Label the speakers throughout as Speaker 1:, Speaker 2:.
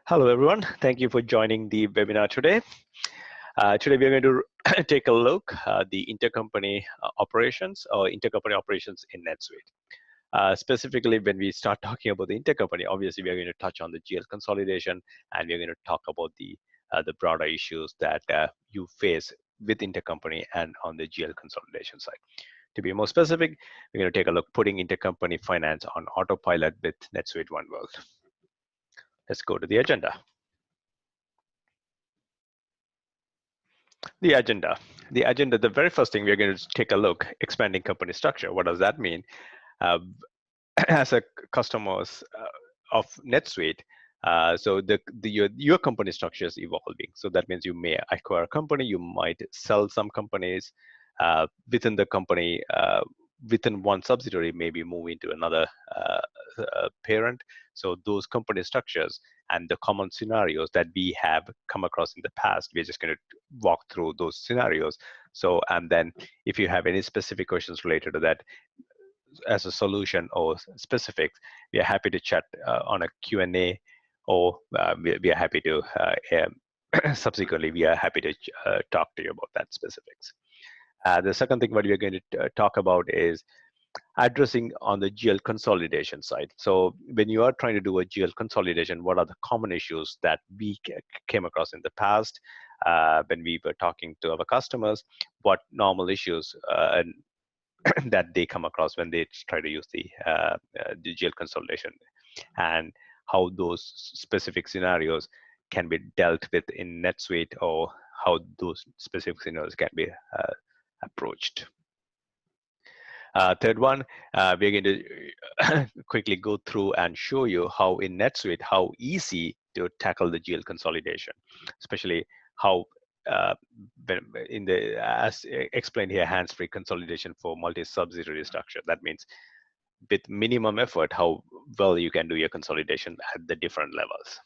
Speaker 1: Hello, everyone. Thank you for joining the webinar today. Today, we're going to take a look at the intercompany operations or intercompany operations in NetSuite. Specifically, when we start talking about the intercompany, obviously, we're going to touch on the GL consolidation, and we're going to talk about the broader issues that you face with intercompany and on the GL consolidation side. To be more specific, we're going to take a look putting intercompany finance on autopilot with NetSuite OneWorld. Let's go to the agenda. The agenda. The very first thing we're going to take a look, expanding company structure. What does that mean? As a customers of NetSuite, so your company structure is evolving. So that means you may acquire a company, you might sell some companies within the company, within one subsidiary, maybe move into another parent. So those company structures and the common scenarios that we have come across in the past, we're just going to walk through those scenarios. So, and then if you have any specific questions related to that as a solution or specifics, we are happy to chat on a Q&A, or we are happy to subsequently, we are happy to talk to you about that specifics. The second thing what we're going to talk about is addressing on the GL consolidation side. So when you are trying to do a GL consolidation, what are the common issues that we came across in the past when we were talking to our customers? What normal issues that they come across when they try to use the GL consolidation, and how those specific scenarios can be dealt with in NetSuite, or how those specific scenarios can be approached. Third one, we're going to quickly go through and show you how in NetSuite, how easy to tackle the GL consolidation, especially how as explained here, hands-free consolidation for multi-subsidiary structure. That means with minimum effort, how well you can do your consolidation at the different levels.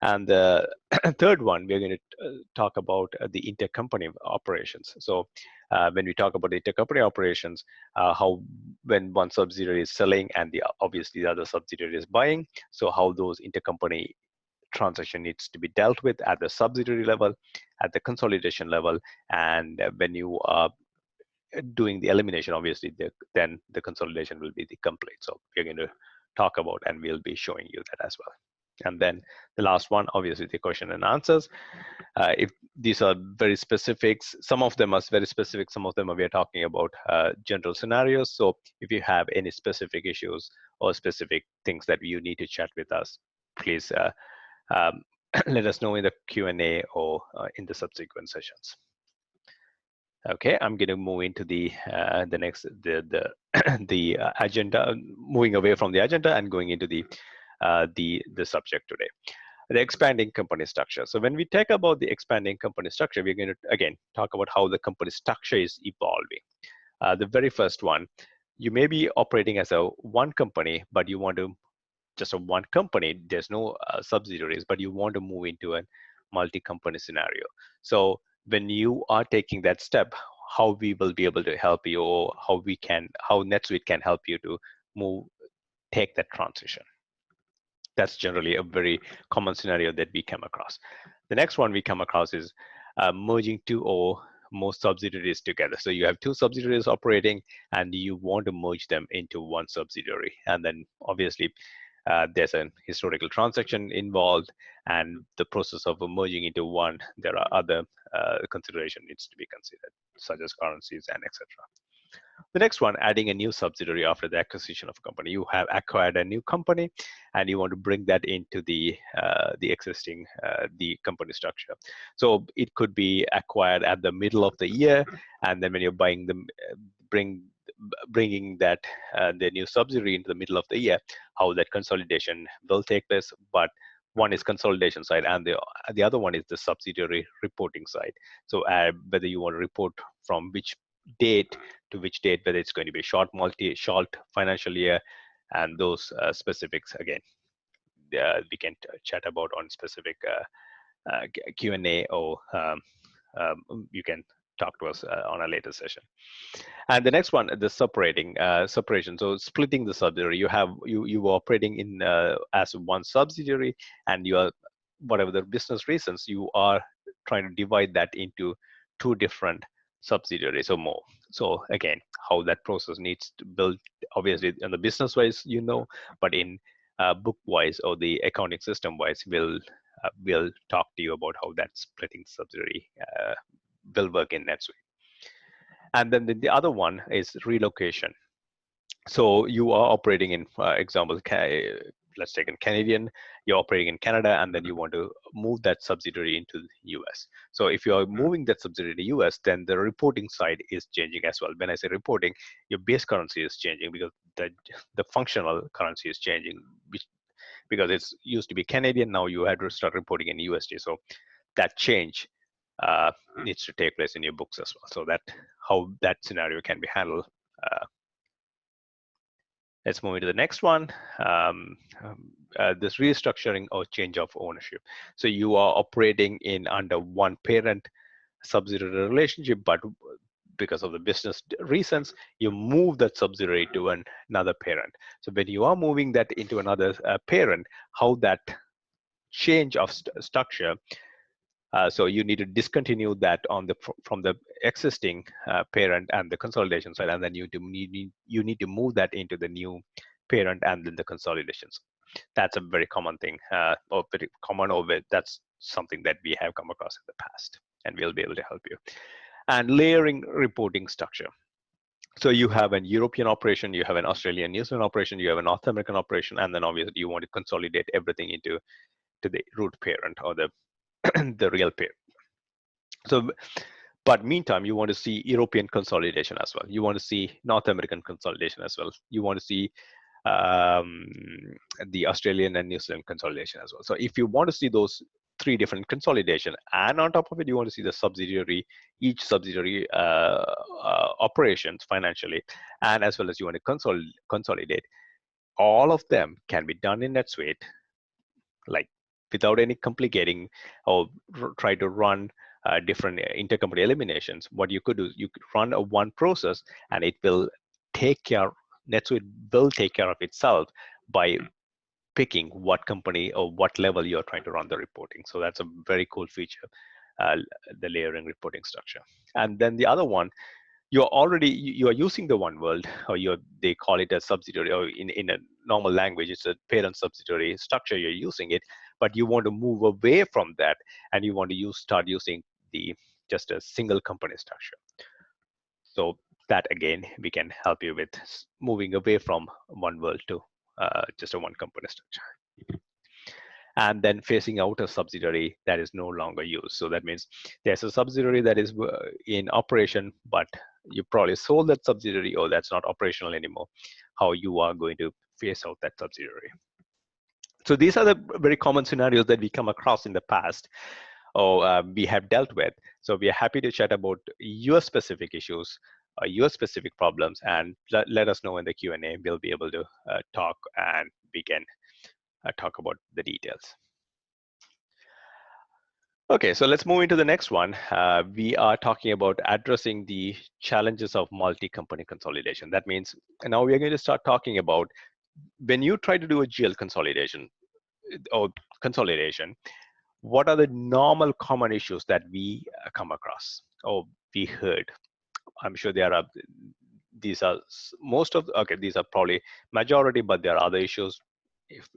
Speaker 1: And the third one, we're going to talk about the intercompany operations. So when we talk about intercompany operations, how when one subsidiary is selling and obviously the other subsidiary is buying, so how those intercompany transaction needs to be dealt with at the subsidiary level, at the consolidation level, and when you are doing the elimination, obviously then the consolidation will be the complete. So we're going to talk about, and we'll be showing you that as well. And then the last one, obviously the question and answers. If these are very specific, some of them are very specific, some of them we are talking about general scenarios. So if you have any specific issues or specific things that you need to chat with us, please let us know in the Q&A or in the subsequent sessions. Okay, I'm going to move into the next the agenda, moving away from the agenda and going into the subject today, the expanding company structure. So when we talk about the expanding company structure, we're going to again talk about how the company structure is evolving. The very first one, you may be operating as a one company, but you want to just a one company. There's no subsidiaries, but you want to move into a multi-company scenario. So when you are taking that step, how we will be able to help you, or how NetSuite can help you to take that transition. That's generally a very common scenario that we come across. The next one we come across is merging two or more subsidiaries together. So you have two subsidiaries operating and you want to merge them into one subsidiary. And then obviously there's a historical transaction involved, and the process of merging into one, there are other consideration needs to be considered, such as currencies and etc. The next one, adding a new subsidiary after the acquisition of a company. You have acquired a new company and you want to bring that into the existing the company structure. So it could be acquired at the middle of the year, and then when you're buying them, bringing that the new subsidiary into the middle of the year, how that consolidation will take place. But one is consolidation side, and the other one is the subsidiary reporting side. So whether you want to report from which date to which date, whether it's going to be short financial year, and those specifics again we can chat about on specific Q&A, or you can talk to us on a later session. And the next one, the separation. So splitting the subsidiary, you are operating in as one subsidiary, and you are, whatever the business reasons, you are trying to divide that into two different subsidiaries or more. So again, how that process needs to build, obviously on the business wise, but in book wise or the accounting system wise, we'll talk to you about how that splitting subsidiary will work in NetSuite. And then the other one is relocation. So you are operating in, example, let's take in Canadian, you're operating in Canada, and then you want to move that subsidiary into the US. So if you are moving that subsidiary to US, then the reporting side is changing as well. When I say reporting, your base currency is changing because the functional currency is changing, because it's used to be Canadian, now you had to start reporting in USD. So that change needs to take place in your books as well. So that how that scenario can be handled. Let's move into the next one. This restructuring or change of ownership. So you are operating in under one parent subsidiary relationship, but because of the business reasons, you move that subsidiary to another parent. So when you are moving that into another parent, how that change of structure, so you need to discontinue that from the existing parent and the consolidation side, and then you need to move that into the new parent and then the consolidations. That's a very common thing, or very common, or that's something that we have come across in the past, and we'll be able to help you. And layering reporting structure. So you have an European operation, you have an Australian, New Zealand operation, you have a North American operation, and then obviously you want to consolidate everything into the root parent or the the real parent. So, but meantime, you want to see European consolidation as well. You want to see North American consolidation as well. You want to see the Australian and New Zealand consolidation as well. So if you want to see those three different consolidation, and on top of it, you want to see the subsidiary, each subsidiary operations financially, and as well as you want to consolidate, all of them can be done in NetSuite, like without any complicating or try to run different intercompany eliminations. What you could do is you could run a one process, and it will take care, NetSuite will take care of itself by picking what company or what level you're trying to run the reporting. So that's a very cool feature, the layering reporting structure. And then the other one, you are using the OneWorld, or they call it a subsidiary, or in a normal language, it's a parent subsidiary structure, you're using it, but you want to move away from that, and you want to start using just a single company structure. So that, again, we can help you with moving away from OneWorld to just a one company structure. And then phasing out a subsidiary that is no longer used. So that means there's a subsidiary that is in operation, but you probably sold that subsidiary, or that's not operational anymore. How you are going to phase out that subsidiary. So these are the very common scenarios that we come across in the past, or we have dealt with. So we are happy to chat about your specific issues, your specific problems, and let us know in the Q&A. We'll be able to talk, and we can talk about the details. Okay, so let's move into the next one. We are talking about addressing the challenges of multi-company consolidation. That means now we are going to start talking about when you try to do a GL consolidation or consolidation, what are the normal common issues that we come across or we heard? I'm sure there are, these are most of, okay, these are probably majority, but there are other issues.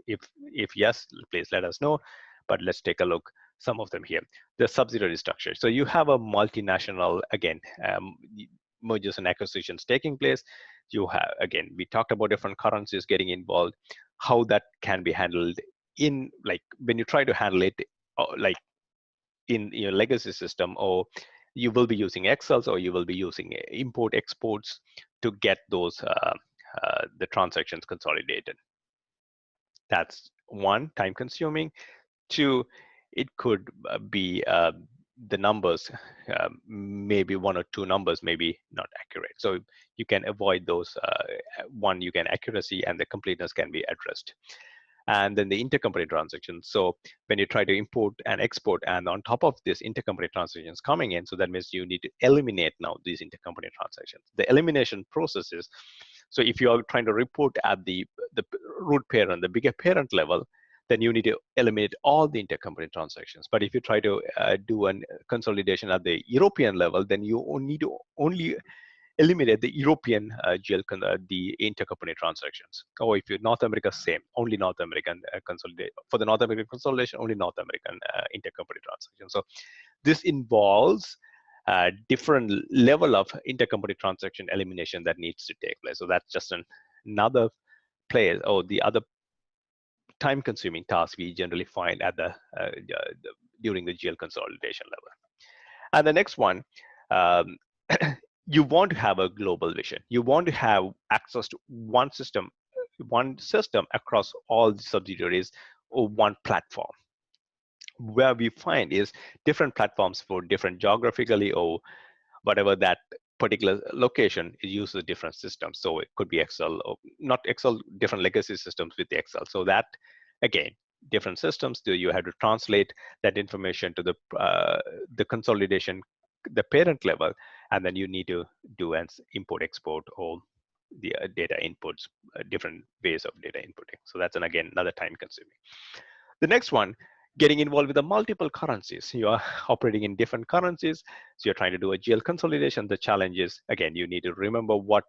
Speaker 1: If yes, please let us know, but let's take a look. Some of them here. The subsidiary structure. So you have a multinational, again, mergers and acquisitions taking place. You have, again, we talked about different currencies getting involved, how that can be handled in, like, when you try to handle it, like in your legacy system, or you will be using Excels, or you will be using import exports to get those, the transactions consolidated. That's one, time consuming. Two, it could be the numbers, maybe one or two numbers may be not accurate. So you can avoid those. One, you can accuracy and the completeness can be addressed. and then the intercompany transactions. So when you try to import and export, and on top of this intercompany transactions coming in, so that means you need to eliminate now these intercompany transactions. The elimination process is, so if you are trying to report at the root parent, the bigger parent level, then you need to eliminate all the intercompany transactions. But if you try to do a consolidation at the European level, then you need to only eliminate the European the intercompany transactions. Or if you're North America, same, only North American consolidate. For the North American consolidation, only North American intercompany transactions. So this involves different level of intercompany transaction elimination that needs to take place. So that's just another place, or the other time-consuming task we generally find at during the GL consolidation level. And the next one, you want to have a global vision. You want to have access to one system across all the subsidiaries, or one platform. Where we find is different platforms for different geographically, or whatever that particular location, it uses different systems. So it could be Excel, or not Excel, different legacy systems with the Excel. So that, again, different systems, you have to translate that information to the consolidation, the parent level, and then you need to do an import, export, or the data inputs, different ways of data inputting. So that's, again, another time consuming. The next one, getting involved with the multiple currencies. You are operating in different currencies, so you're trying to do a GL consolidation. The challenge is, again, you need to remember what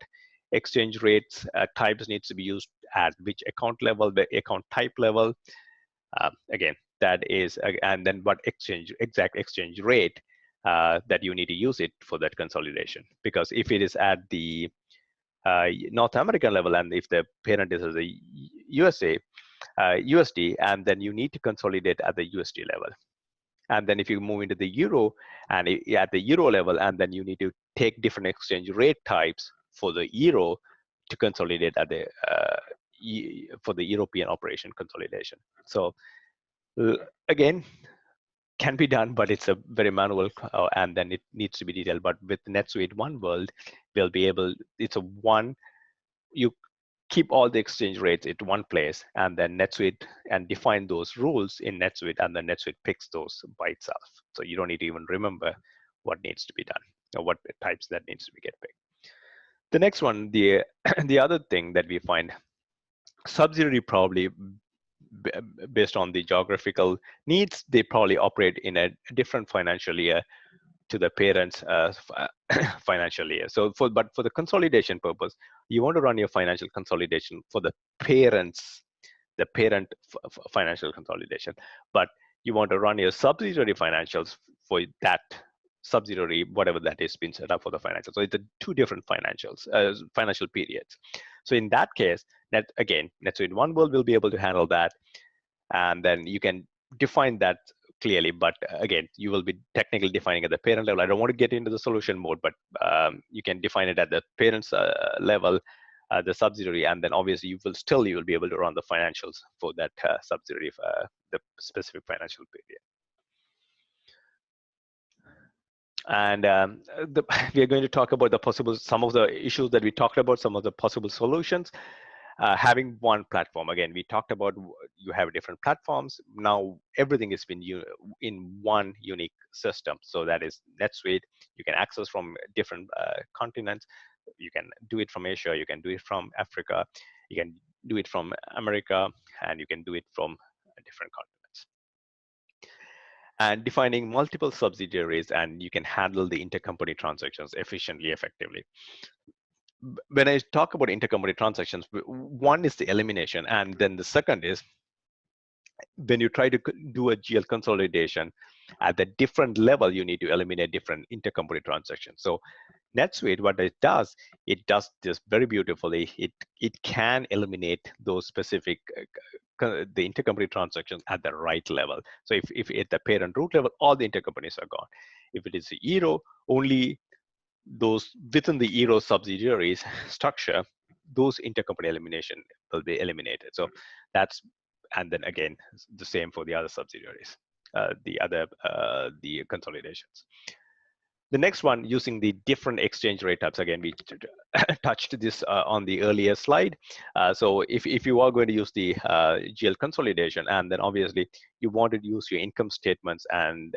Speaker 1: exchange rates types needs to be used at which account level, the account type level. Again, that is, and then what exact exchange rate that you need to use it for that consolidation. Because if it is at the North American level, and if the parent is a USA, USD, and then you need to consolidate at the USD level. And then if you move into the euro, and at the euro level, and then you need to take different exchange rate types for the euro to consolidate at the for the European operation consolidation. So again, can be done, but it's a very manual, and then it needs to be detailed. But with NetSuite OneWorld, we'll be able, it's a one, you keep all the exchange rates at one place, and then NetSuite, and define those rules in NetSuite, and then NetSuite picks those by itself. So you don't need to even remember what needs to be done, or what types that needs to be get picked. The next one, the other thing that we find, subsidiary probably, based on the geographical needs, they probably operate in a different financial year to the parents' financial year. So but for the consolidation purpose, you want to run your financial consolidation for the parent financial consolidation, but you want to run your subsidiary financials for that subsidiary, whatever that is been set up for the financials. So it's two different financial periods. So in that case, NetSuite OneWorld will be able to handle that, and then you can define that clearly. But again, you will be technically defining at the parent level. I don't want to get into the solution mode, but you can define it at the parent's level, the subsidiary, and then obviously you will be able to run the financials for that subsidiary, the specific financial period. And we are going to talk about some of the issues that we talked about, some of the possible solutions. Having one platform. Again, we talked about you have different platforms. Now everything has been in one unique system. So that is NetSuite. You can access from different continents. You can do it from Asia. You can do it from Africa. You can do it from America, and you can do it from different continents. And defining multiple subsidiaries, and you can handle the intercompany transactions efficiently, effectively. When I talk about intercompany transactions, one is the elimination, and then the second is when you try to do a GL consolidation at the different level, you need to eliminate different intercompany transactions. So NetSuite, what it does this very beautifully. It can eliminate those specific the intercompany transactions at the right level. So if at the parent root level, all the intercompanies are gone. If it is a euro, only those within the euro subsidiaries structure, those intercompany elimination will be eliminated. So that's, and then again, the same for the other subsidiaries, the consolidations. The next one, using the different exchange rate types. Again, we touched this on the earlier slide. So if you are going to use the GL consolidation, and then obviously you want to use your income statements and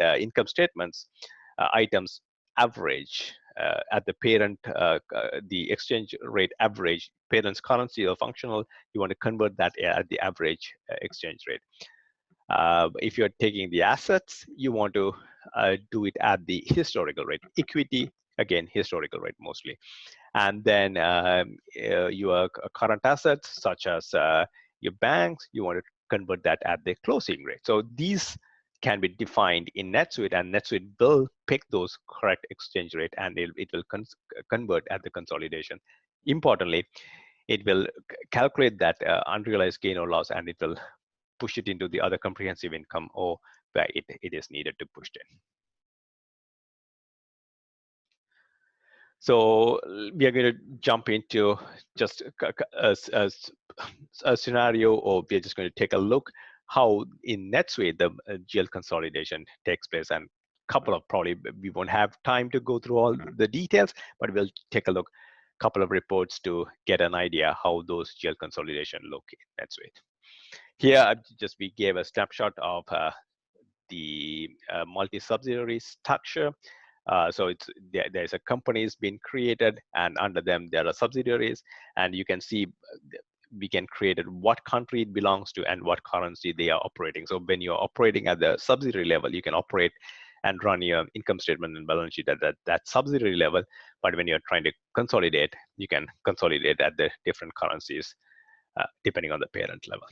Speaker 1: items average at the parent, the exchange rate average, parent's currency or functional, you want to convert that at the average exchange rate. If you're taking the assets, you want to do it at the historical rate. Equity, again, historical rate mostly. And then your current assets, such as your banks, you want to convert that at the closing rate. So these can be defined in NetSuite, and NetSuite will pick those correct exchange rate, and it will convert at the consolidation. Importantly, it will calculate that unrealized gain or loss, and it will push it into the other comprehensive income, or where it is needed to push in. So we are going to jump into just a scenario, or we're just going to take a look how in NetSuite the GL consolidation takes place, and couple of, probably we won't have time to go through all the details, but we'll take a look, couple of reports to get an idea how those GL consolidation look in NetSuite. Here, we gave a snapshot of the multi-subsidiary structure. So there's a company's been created, and under them there are subsidiaries, and you can see we can create what country it belongs to and what currency they are operating. So when you're operating at the subsidiary level, you can operate and run your income statement and balance sheet at that subsidiary level. But when you're trying to consolidate, you can consolidate at the different currencies depending on the parent level.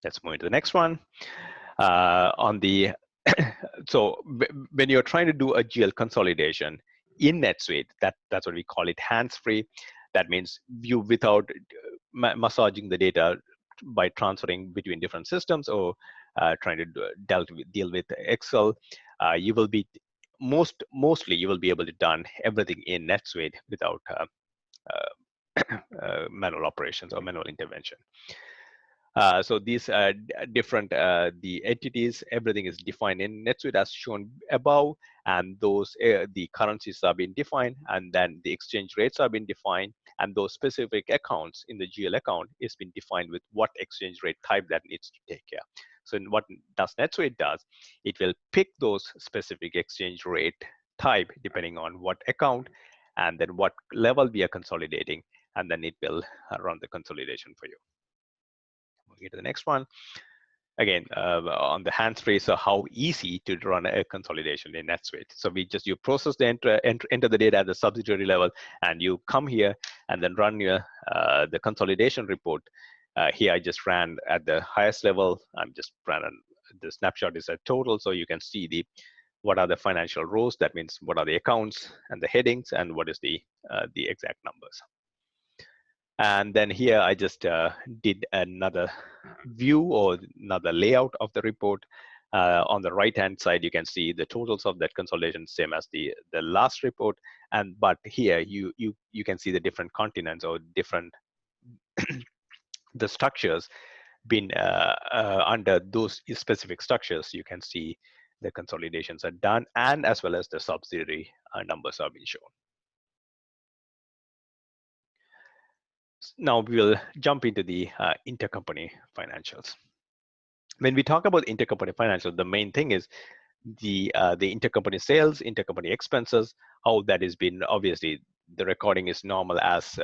Speaker 1: Let's move into the next one. On the so when you're trying to do a GL consolidation in NetSuite, that's what we call it hands-free. That means you, without massaging the data by transferring between different systems or trying to deal with Excel, you will be mostly you will be able to done everything in NetSuite without manual operations or manual intervention. So these different the entities, everything is defined in NetSuite as shown above, and those the currencies are being defined, and then the exchange rates are being defined, and those specific accounts in the GL account is being defined with what exchange rate type that needs to take care. So what does NetSuite does, it will pick those specific exchange rate type depending on what account and then what level we are consolidating, and then it will run the consolidation for you. Get to the next one. Again, on the hands-free, so how easy to run a consolidation in NetSuite. So you process the enter the data at the subsidiary level, and you come here and then run your the consolidation report. Here I just ran at the highest level. I'm just ran the snapshot is a total, so you can see what are the financial rows. That means what are the accounts and the headings, and what is the exact numbers. And then here I just did another view or another layout of the report. On the right-hand side, you can see the totals of that consolidation, same as the last report. But here you can see the different continents or different the structures been under those specific structures. You can see the consolidations are done, and as well as the subsidiary numbers are being shown. Now we will jump into the intercompany financials. When we talk about intercompany financials, the main thing is the intercompany sales, intercompany expenses, how that has been. Obviously, the recording is normal as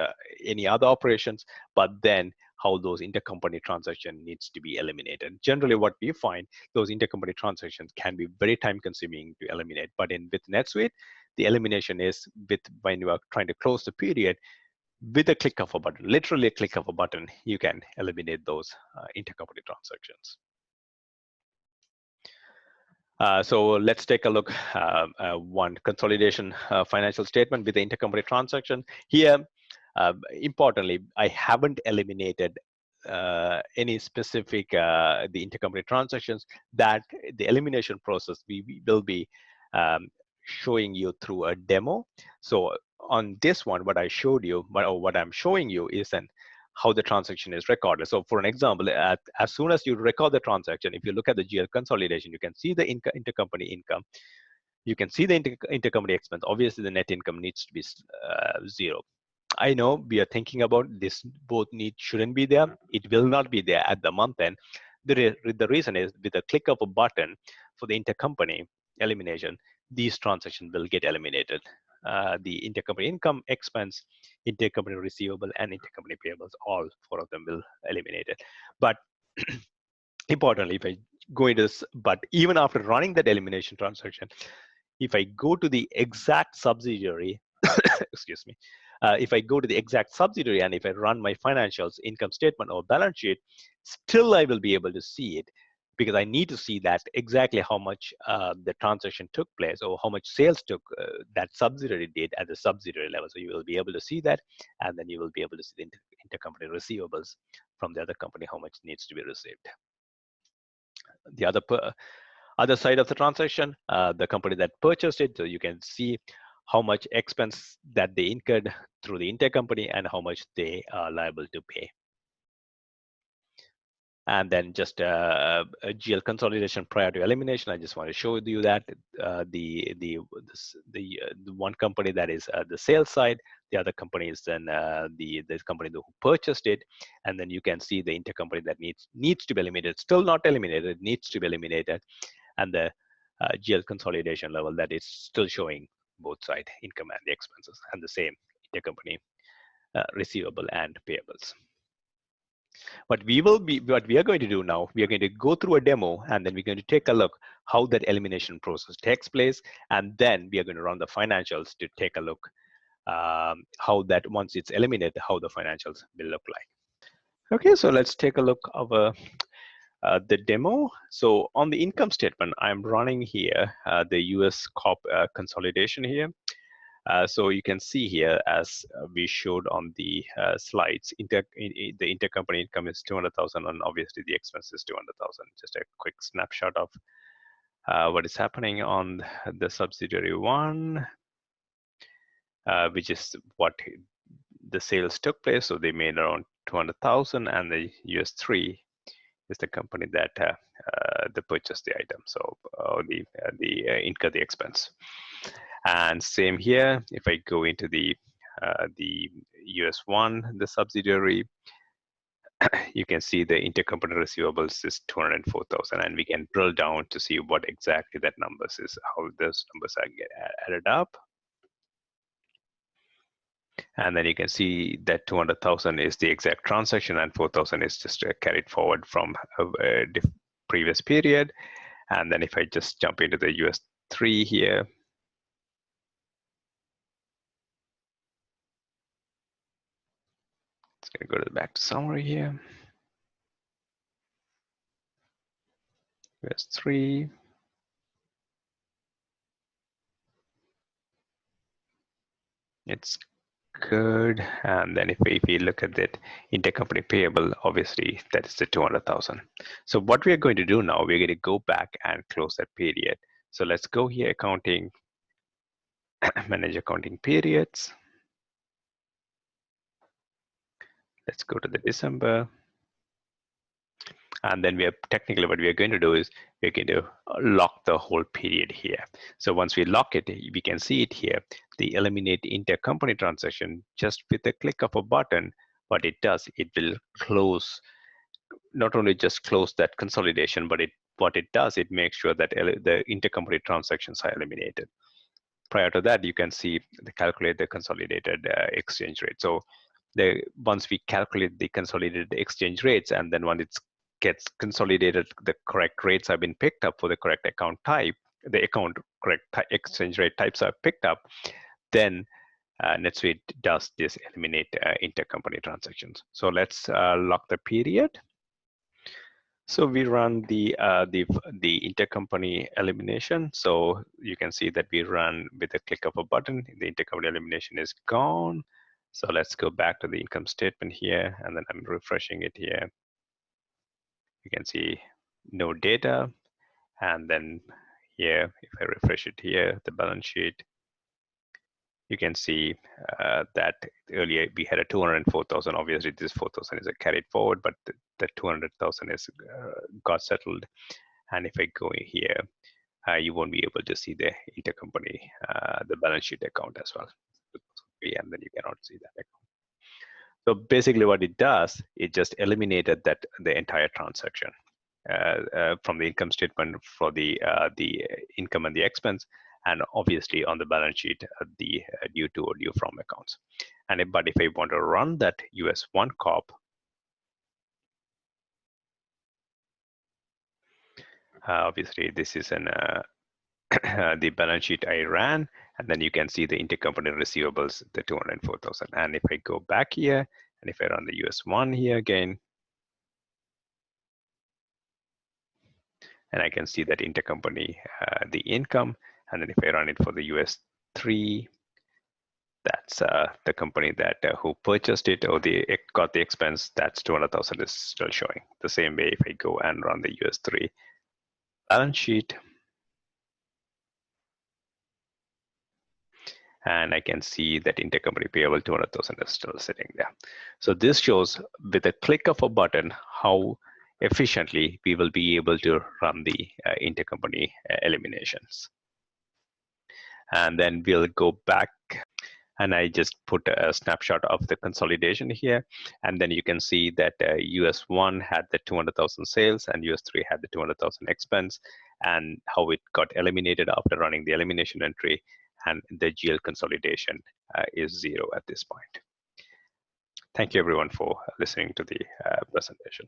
Speaker 1: any other operations, but then how those intercompany transactions needs to be eliminated. Generally, what we find, those intercompany transactions can be very time-consuming to eliminate. But with NetSuite, the elimination is when you are trying to close the period. With a click of a button, literally a click of a button, you can eliminate those intercompany transactions. So let's take a look one consolidation financial statement with the intercompany transaction. Here, importantly, I haven't eliminated any specific the intercompany transactions. That the elimination process we will be showing you through a demo. So on this one, what I showed you, what I'm showing you is how the transaction is recorded. So for an example, as soon as you record the transaction, if you look at the GL consolidation, you can see the intercompany income. You can see the intercompany expense. Obviously, the net income needs to be 0. I know we are thinking about this, both shouldn't be there. It will not be there at the month end. The reason is, with a click of a button for the intercompany elimination, these transactions will get eliminated. The intercompany income, expense, intercompany receivable, and intercompany payables, all 4 of them will eliminate it. But importantly, if I go into this, but even after running that elimination transaction, if I go to the exact subsidiary, excuse me, if I go to the exact subsidiary and if I run my financials, income statement or balance sheet, still I will be able to see it, because I need to see that exactly how much the transaction took place or how much sales took that subsidiary did at the subsidiary level. So you will be able to see that, and then you will be able to see the intercompany receivables from the other company, how much needs to be received. The other side of the transaction, the company that purchased it, so you can see how much expense that they incurred through the intercompany and how much they are liable to pay. And then just a GL consolidation prior to elimination. I just want to show you that the one company that is the sales side, the other company is then the company who purchased it, and then you can see the intercompany that needs to be eliminated, still not eliminated, needs to be eliminated, and the GL consolidation level that is still showing both side income and the expenses, and the same intercompany receivable and payables. What we are going to do now, we are going to go through a demo, and then we're going to take a look how that elimination process takes place, and then we are going to run the financials to take a look how that, once it's eliminated, how the financials will look like. Okay, so let's take a look of the demo. So on the income statement, I'm running here the US Corp consolidation here. So you can see here, as we showed on the slides, the intercompany income is 200,000, and obviously the expense is 200,000. Just a quick snapshot of what is happening on the subsidiary 1, which is what the sales took place. So they made around 200,000, and the US 3 is the company that they purchased the item. So incur the expense. And same here, if I go into the US 1, the subsidiary, you can see the intercompany receivables is 204,000, and we can drill down to see what exactly that numbers is, how those numbers are added up. And then you can see that 200,000 is the exact transaction, and 4,000 is just carried forward from a previous period. And then if I just jump into the US 3 here, it's going to go back to summary here. US 3. It's good. And then if we look at that intercompany payable, obviously that is the 200,000. So what we are going to do now, we're going to go back and close that period. So let's go here, accounting, manage accounting periods. Let's go to the December. And then we are technically, what we are going to do is we're going to lock the whole period here. So once we lock it, we can see it here, the eliminate intercompany transaction, just with a click of a button. What it does, it will close, not only just close that consolidation, but what it does, it makes sure that the intercompany transactions are eliminated. Prior to that, you can see calculate the consolidated exchange rate. So once we calculate the consolidated exchange rates, and then when it gets consolidated, the correct rates have been picked up for the correct account type, the correct exchange rate types are picked up, then NetSuite does this eliminate intercompany transactions. So let's lock the period. So we run the intercompany elimination. So you can see that we run with a click of a button. The intercompany elimination is gone. So let's go back to the income statement here, and then I'm refreshing it here. You can see no data. And then here, if I refresh it here, the balance sheet, you can see that earlier we had a 204,000. Obviously, this 4,000 is a carried forward, but the 200,000 is got settled. And if I go in here, you won't be able to see the intercompany, the balance sheet account as well. And then you cannot see that account. So basically what it does, it just eliminated the entire transaction from the income statement for the income and the expense, and obviously on the balance sheet, the due to or due from accounts. But if I want to run that US 1 Corp, obviously this is an the balance sheet I ran, and then you can see the intercompany receivables, the 204,000. And if I go back here, and if I run the US 1 here again, and I can see that intercompany, the income, and then if I run it for the US 3, that's the company that who purchased it or it got the expense, that's 200,000 is still showing. The same way if I go and run the US 3 balance sheet, and I can see that intercompany payable 200,000 is still sitting there. So this shows with a click of a button how efficiently we will be able to run the intercompany eliminations. And then we'll go back, and I just put a snapshot of the consolidation here, and then you can see that US 1 had the 200,000 sales and US 3 had the 200,000 expense, and how it got eliminated after running the elimination entry, and the GL consolidation is 0 at this point. Thank you everyone for listening to the presentation.